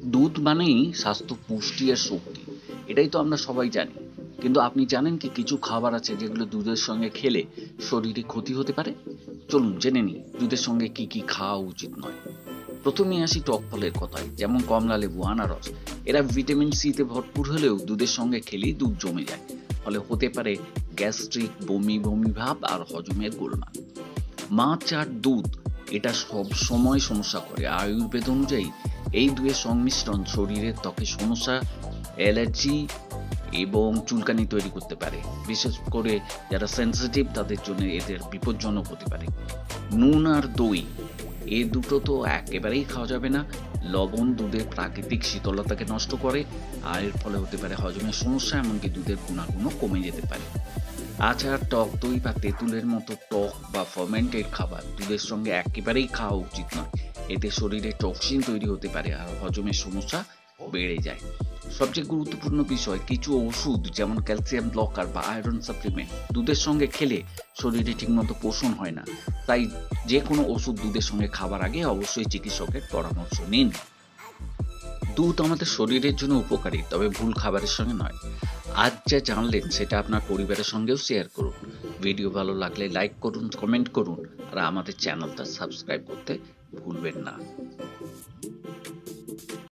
দুধ মানেই স্বাস্থ্য, পুষ্টি আর শক্তি। এটাই তো আমরা সবাই জানি। কিন্তু আপনি জানেন কি কিছু খাবার আছে যেগুলো দুধের সঙ্গে খেলে শরীরে ক্ষতি হতে পারে? চলুন জেনে নিই দুধের সঙ্গে কি কি খাওয়া উচিত নয়। প্রথমেই আসি টক ফলের কথায়, যেমন কমলা লেবু, আনারস। এরা ভিটামিন সি তে ভরপুর হলেও দুধের সঙ্গে খেলেই দুধ জমে যায়। ফলে হতে পারে গ্যাস্ট্রিক, বমি বমি ভাব আর হজমের গোলমাল। মাছ আর দুধ এটা সব সময় সমস্যা করে। আয়ুর্বেদ অনুযায়ী এই দুয়ের সংমিশ্রণ শরীরের ত্বকে সমস্যা, অ্যালার্জি এবং চুলকানি তৈরি করতে পারে। বিশেষ করে যারা সেনসিটিভ তাদের জন্য এদের বিপজ্জনক হতে পারে। নুন আর দই এ দুটো তো একেবারেই খাওয়া যাবে না। লবণ দুধের প্রাকৃতিক শীতলতাকে নষ্ট করে, আর এর ফলে হতে পারে হজমের সমস্যা, এমনকি দুধের গুণাগুণও কমে যেতে পারে। আচার, টক দই বা তেঁতুলের মতো টক বা ফার্মেন্টেড খাবার দুধের সঙ্গে একেবারেই খাওয়া উচিত নয়। এতে শরীরে টক্সিন তৈরি হতে পারে আর হজমের সমস্যা বেড়ে যায়। সবচেয়ে গুরুত্বপূর্ণ বিষয়, কিছু ওষুধ যেমন ক্যালসিয়াম ব্লকার বা আয়রন সাপ্লিমেন্ট দুধের সঙ্গে খেলে শরীরে ঠিকমতো পোষণ হয় না। তাই যে কোনো ওষুধ দুধের সঙ্গে খাবার আগে অবশ্যই চিকিৎসকের পরামর্শ নিন। দুধ আমাদের শরীরের জন্য উপকারী, তবে ভুল খাবারের সঙ্গে নয়। আজ যা জানলেন সেটা আপনার পরিবারের সঙ্গেও শেয়ার করুন। ভিডিও ভালো লাগলে লাইক করুন, কমেন্ট করুন আর আমাদের চ্যানেলটা সাবস্ক্রাইব করতে ভুলবেন না।